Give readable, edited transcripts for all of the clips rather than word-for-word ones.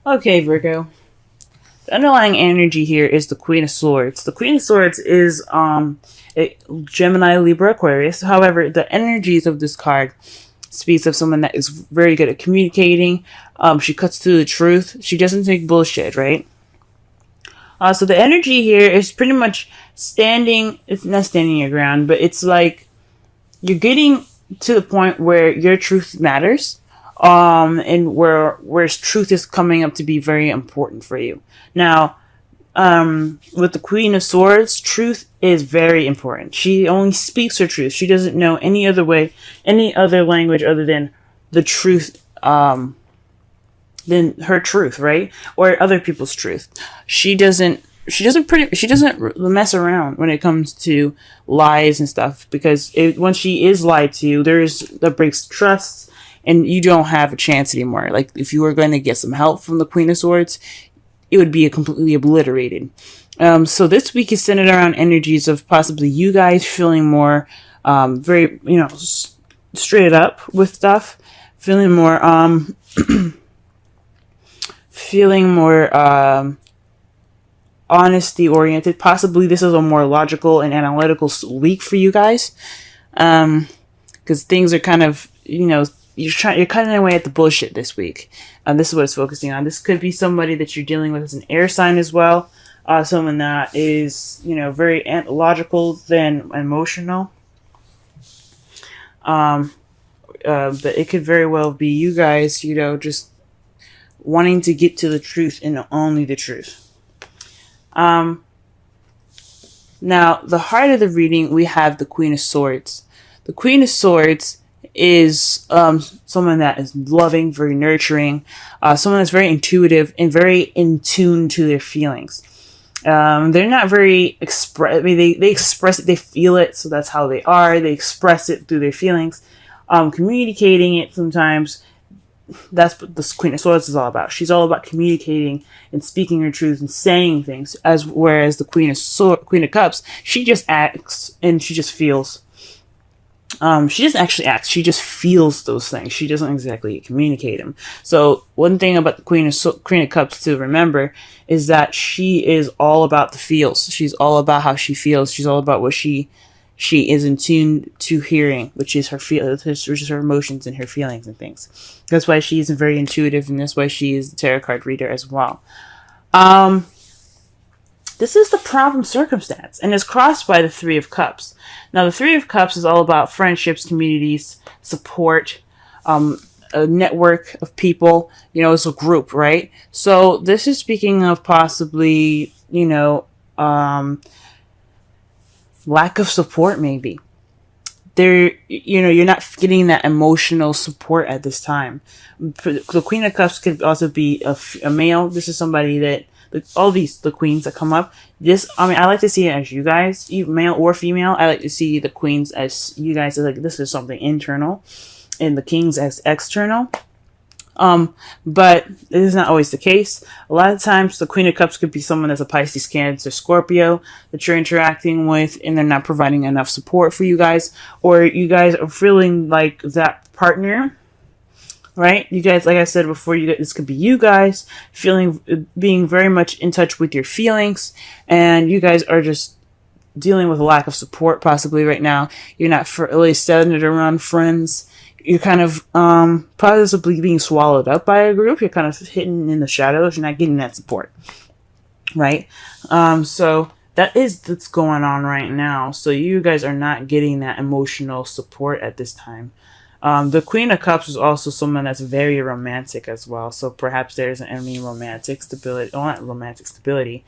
Okay, Virgo. The underlying energy here is the Queen of Swords. The Queen of Swords is a Gemini, Libra, Aquarius. However, the energies of this card speaks of someone that is very good at communicating. She cuts to the truth. She doesn't take bullshit, right? So the energy here is pretty much standing. It's not standing your ground, but it's like you're getting to the point where your truth matters. And where truth is coming up to be very important for you. Now, with the Queen of Swords, truth is very important. She only speaks her truth. She doesn't know any other way, any other language other than the truth, than her truth, right? Or other people's truth. She doesn't mess around when it comes to lies and stuff, because when she is lied to, that breaks trust. And you don't have a chance anymore. Like, if you were going to get some help from the Queen of Swords, it would be completely obliterated. So this week is centered around energies of possibly you guys feeling more, very, straight up with stuff. Feeling more, honesty oriented. Possibly this is a more logical and analytical week for you guys. Because things are kind of, you're cutting away at the bullshit this week. This is what it's focusing on. This could be somebody that you're dealing with as an air sign as well. Someone that is, very logical than emotional. But it could very well be you guys, just wanting to get to the truth and only the truth. Now, the heart of the reading, we have the Queen of Swords. The Queen of Swords is someone that is loving, very nurturing, someone that's very intuitive and very in tune to their feelings. They're not very they express it, they feel it, so that's how they are. They express it through their feelings, communicating it sometimes. That's what the Queen of Swords is all about. She's all about communicating and speaking her truth and saying things. Whereas the Queen of Cups, she just acts and she just feels. She doesn't actually act. She just feels those things. She doesn't exactly communicate them. So one thing about the Queen of Cups to remember is that she is all about the feels. She's all about how she feels. She's all about what she is in tune to hearing, which is which is her emotions and her feelings and things. That's why she is very intuitive, and that's why she is the tarot card reader as well. This is the problem circumstance, and is crossed by the Three of Cups. Now, the Three of Cups is all about friendships, communities, support, a network of people. It's a group, right? So this is speaking of possibly, lack of support, maybe. You're not getting that emotional support at this time. The Queen of Cups could also be a male. This is somebody that, all the queens that come up. I like to see it as you guys, male or female. I like to see the queens as you guys, as like this is something internal, and the kings as external. But it is not always the case. A lot of times, the Queen of Cups could be someone that's a Pisces, Cancer, Scorpio that you're interacting with, and they're not providing enough support for you guys, or you guys are feeling like that partner. Right? You guys, like I said before, this could be you guys being very much in touch with your feelings, and you guys are just dealing with a lack of support possibly right now. You're not really centered around friends. You're kind of possibly being swallowed up by a group. You're kind of hidden in the shadows. You're not getting that support. Right? So that's going on right now. So you guys are not getting that emotional support at this time. The Queen of Cups is also someone that's very romantic as well. So perhaps there isn't any romantic stability. Well, not romantic stability,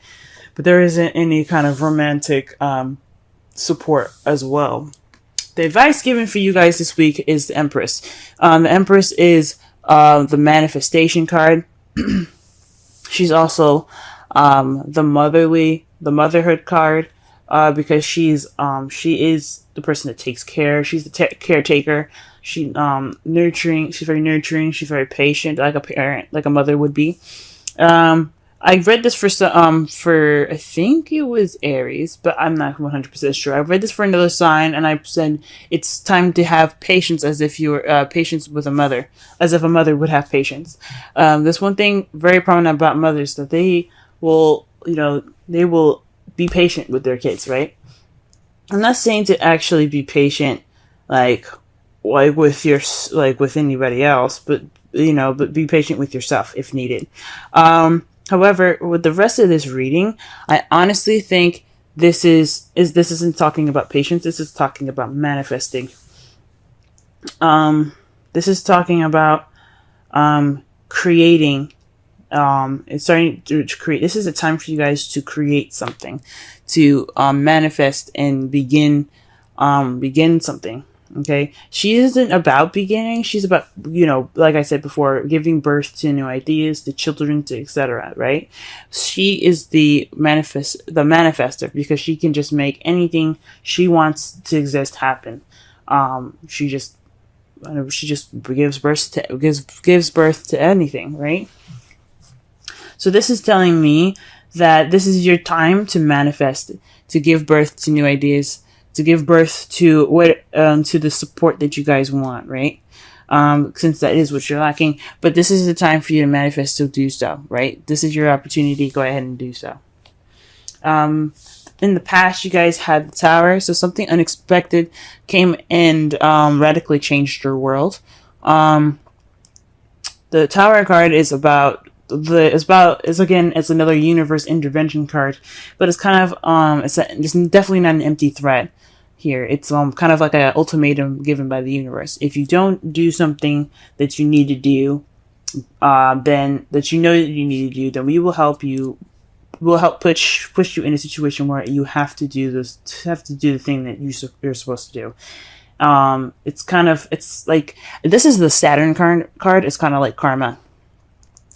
but there isn't any kind of romantic support as well. The advice given for you guys this week is the Empress. The Empress is the manifestation card. She's also the motherhood card. Because she is the person that takes care. She's the caretaker. She's nurturing. She's very nurturing. She's very patient, like a parent, like a mother would be. I read this for I think it was Aries, but I'm not 100% sure. I read this for another sign, and I said it's time to have patience, as if you were patience with a mother, as if a mother would have patience. There's one thing very prominent about mothers, that they will, they will be patient with their kids, right? I'm not saying to actually be patient, like with your, like with anybody else, but but be patient with yourself if needed. However, with the rest of this reading, I honestly think this isn't talking about patience. This is talking about manifesting. This is talking about creating. It's starting to create. This is a time for you guys to create something, to manifest and begin something. Okay, she isn't about beginning. She's about, like I said before, giving birth to new ideas, to children, to etc. Right? She is the manifester, because she can just make anything she wants to exist happen. She just gives birth to anything, right? So this is telling me that this is your time to manifest, to give birth to new ideas, to give birth to to the support that you guys want, right? Since that is what you're lacking. But this is the time for you to manifest, so do so, right? This is your opportunity. Go ahead and do so. In the past, you guys had the Tower, so something unexpected came and radically changed your world. The Tower card is it's another universe intervention card, but it's kind of it's definitely not an empty threat here. It's kind of like an ultimatum given by the universe. If you don't do something that you need to do, then that you know that you need to do, then we will help you. We'll help push you in a situation where you have to do the thing that you're supposed to do. It's like, this is the Saturn card. It's kind of like karma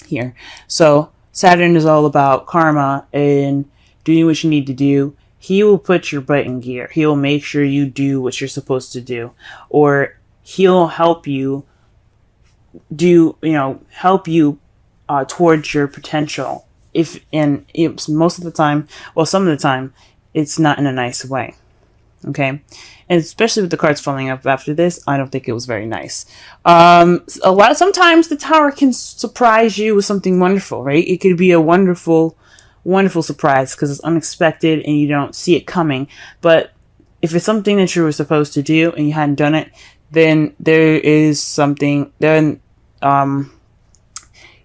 here. So Saturn is all about karma and doing what you need to do. He will put your butt in gear. He will make sure you do what you're supposed to do, or he'll help you towards your potential. Most of the time, well, some of the time, it's not in a nice way. Okay. And especially with the cards falling up after this, I don't think it was very nice. Sometimes the Tower can surprise you with something wonderful, right? It could be a wonderful, wonderful surprise because it's unexpected and you don't see it coming. But if it's something that you were supposed to do and you hadn't done it, then there is something, then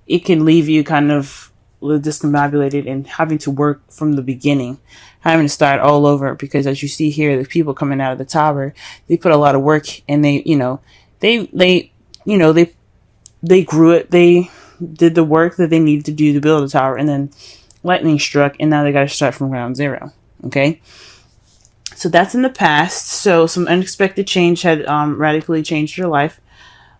it can leave you kind of discombobulated and having to work from the beginning, having to start all over, because as you see here, the people coming out of the Tower, they put a lot of work, and they grew it, they did the work that they needed to do to build a Tower, and then lightning struck, and now they got to start from ground zero. Okay, so that's in the past. So some unexpected change had radically changed your life.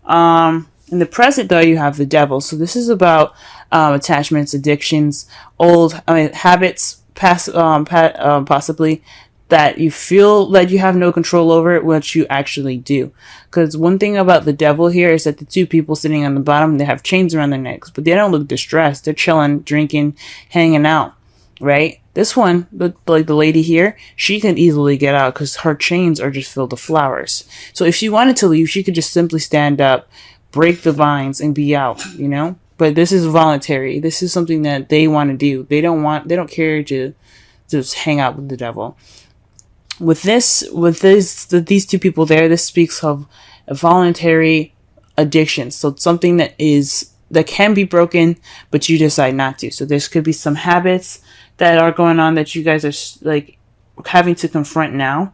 In the present, though, you have the Devil. So this is about attachments, addictions, habits, possibly, that you feel that you have no control over it, what you actually do. Because one thing about the Devil here is that the two people sitting on the bottom, they have chains around their necks, but they don't look distressed. They're chilling, drinking, hanging out, right? This one, like the lady here, she can easily get out because her chains are just filled with flowers. So if she wanted to leave, she could just simply stand up, break the vines, and be out, But this is voluntary. This is something that they want to do. They don't care to just hang out with the Devil. With these two people there, this speaks of a voluntary addiction. So it's something that can be broken, but you decide not to. So there could be some habits that are going on that you guys are like having to confront now.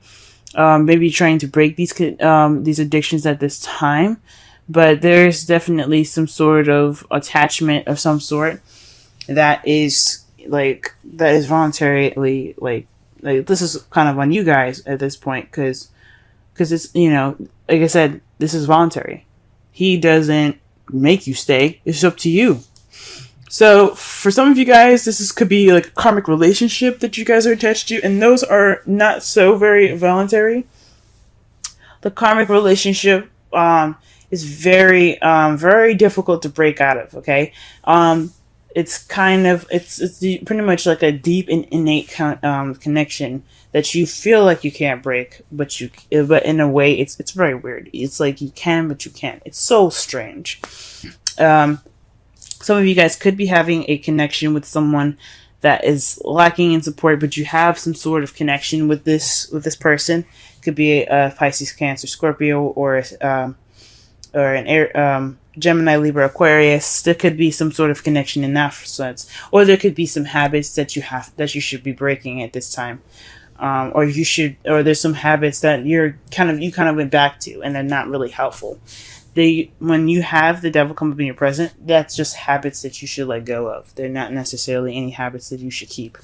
Maybe trying to break these addictions at this time. But there's definitely some sort of attachment of some sort that is voluntarily like this is kind of on you guys at this point, because it's, like I said, this is voluntary. He doesn't make you stay. It's up to you. So for some of you guys, could be like a karmic relationship that you guys are attached to, and those are not so very voluntary. The karmic relationship is very, very difficult to break out of. Okay. it's kind of, pretty much like a deep and innate connection that you feel like you can't break, but in a way it's very weird. It's like you can, but you can't. It's so strange. Some of you guys could be having a connection with someone that is lacking in support, but you have some sort of connection with this person. It could be a Pisces, Cancer, Scorpio, or an Gemini, Libra, Aquarius. There could be some sort of connection in that sense, or there could be some habits that you should be breaking at this time, or there's some habits that you kind of went back to, and they're not really helpful. When you have the devil come up in your present, that's just habits that you should let go of. They're not necessarily any habits that you should keep.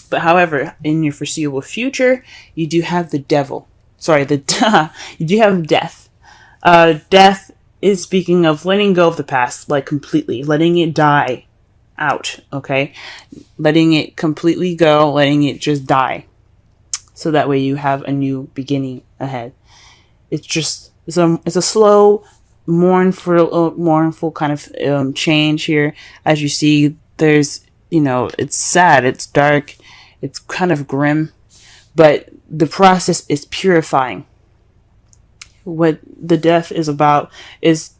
But however, in your foreseeable future, you do have the devil. Sorry, you do have death. Death is speaking of letting go of the past, like completely, letting it die out, okay? Letting it completely go, letting it just die. So that way you have a new beginning ahead. It's a slow, mournful kind of change here. As you see, there's, it's sad, it's dark, it's kind of grim, but the process is purifying. What the death is about is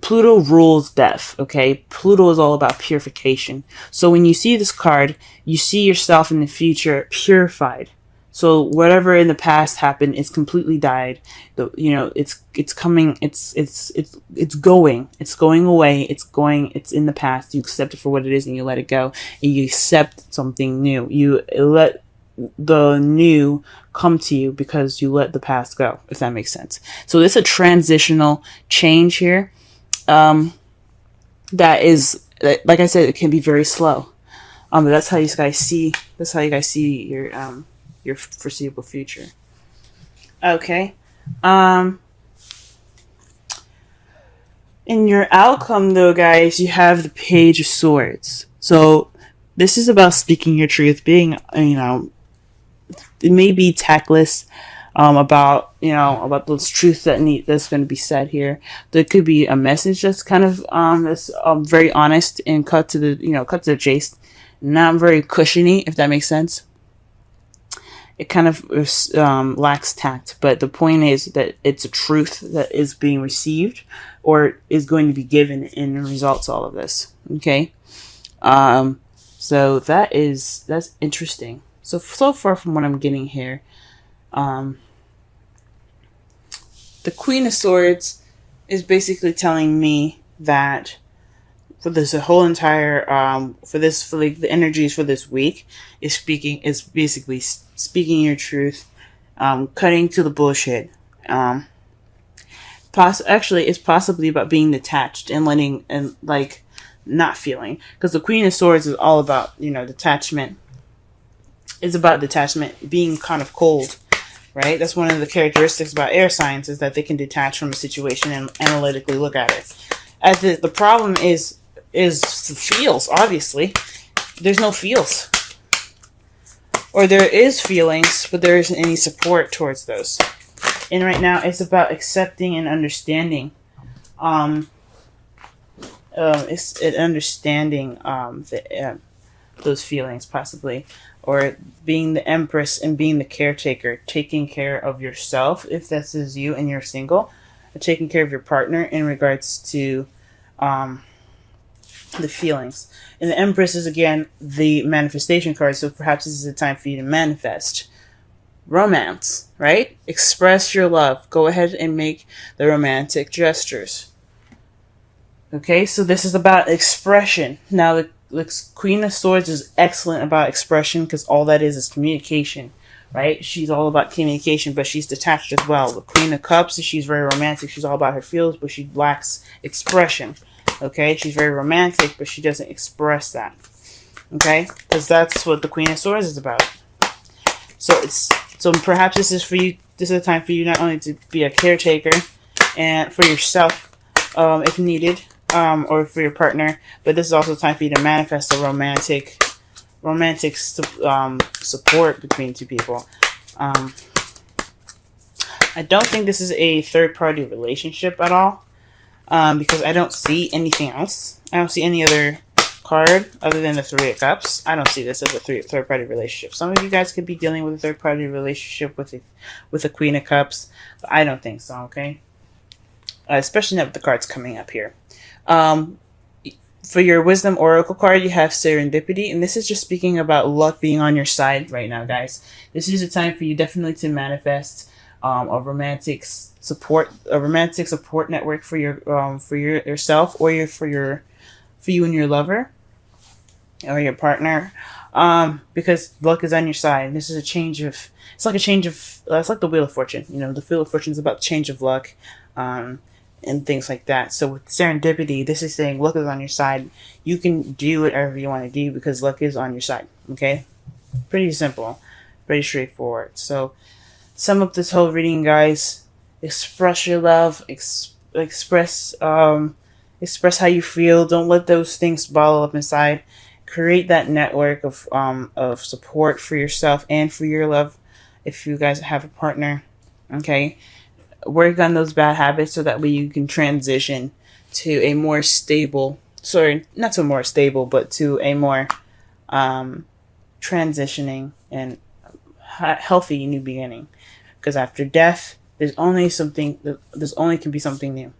Pluto rules death, okay? Pluto is all about purification. So when you see this card, you see yourself in the future purified. So whatever in the past happened is completely died. It's coming, it's going away, it's in the past. You accept it for what it is and you let it go, and you accept something new. You let the new come to you because you let the past go, if that makes sense. So this is a transitional change here. That is, like I said, it can be very slow. But that's how you guys see your foreseeable future. Okay. In your outcome though, guys, you have the Page of Swords. So this is about speaking your truth, being, it may be tactless, about those truths that's going to be said here. There could be a message that's kind of that's very honest and cut to the chase, not very cushiony, if that makes sense. It kind of lacks tact, but the point is that it's a truth that is being received or is going to be given in results all of this. Okay, so that's interesting. So far from what I'm getting here, the Queen of Swords is basically telling me that for this whole entire the energies for this week is basically speaking your truth, cutting to the bullshit. Actually, it's possibly about being detached and letting and like not feeling, because the Queen of Swords is all about detachment. It's about detachment, being kind of cold, right? That's one of the characteristics about air signs, is that they can detach from a situation and analytically look at it. The problem is the feels. Obviously, there's no feels, or there is feelings, but there isn't any support towards those. And right now, it's about accepting and understanding. Those feelings, possibly, or being the Empress and being the caretaker, taking care of yourself if this is you and you're single, taking care of your partner in regards to the feelings. And the Empress is again the manifestation card, so perhaps this is a time for you to manifest romance, right? Express your love. Go ahead and make the romantic gestures. Okay, so this is about expression. Now, the Queen of Swords is excellent about expression, because all that is communication, right? She's all about communication, but she's detached as well. The Queen of Cups, she's very romantic. She's all about her feels, but she lacks expression. Okay, she's very romantic, but she doesn't express that. Okay, because that's what the Queen of Swords is about. So perhaps this is for you. This is a time for you not only to be a caretaker and for yourself, if needed, or for your partner, but this is also a time for you to manifest a romantic support between two people. I don't think this is a third-party relationship at all. because I don't see anything else. I don't see any other card other than the Three of Cups. I don't see this as a third-party relationship. Some of you guys could be dealing with a third-party relationship with a Queen of Cups, but I don't think so, okay? Especially not with the cards coming up here. For your Wisdom Oracle card, you have Serendipity, and this is just speaking about luck being on your side right now, guys. This is a time for you definitely to manifest a romantic support network for yourself, or for you and your lover or your partner, because luck is on your side. This is a change of, it's like the Wheel of Fortune. You know, the Wheel of Fortune is about change of luck, and things like that. So with Serendipity, this is saying luck is on your side. You can do whatever you want to do because luck is on your side. Okay, pretty simple, pretty straightforward. So sum up this whole reading, guys. Express your love. Express how you feel. Don't let those things bottle up inside. Create that network of support for yourself and for your love if you guys have a partner. Okay, work on those bad habits so that way you can transition to a more stable, not to more stable, but to a more transitioning and healthy new beginning. Because after death, there's only can be something new.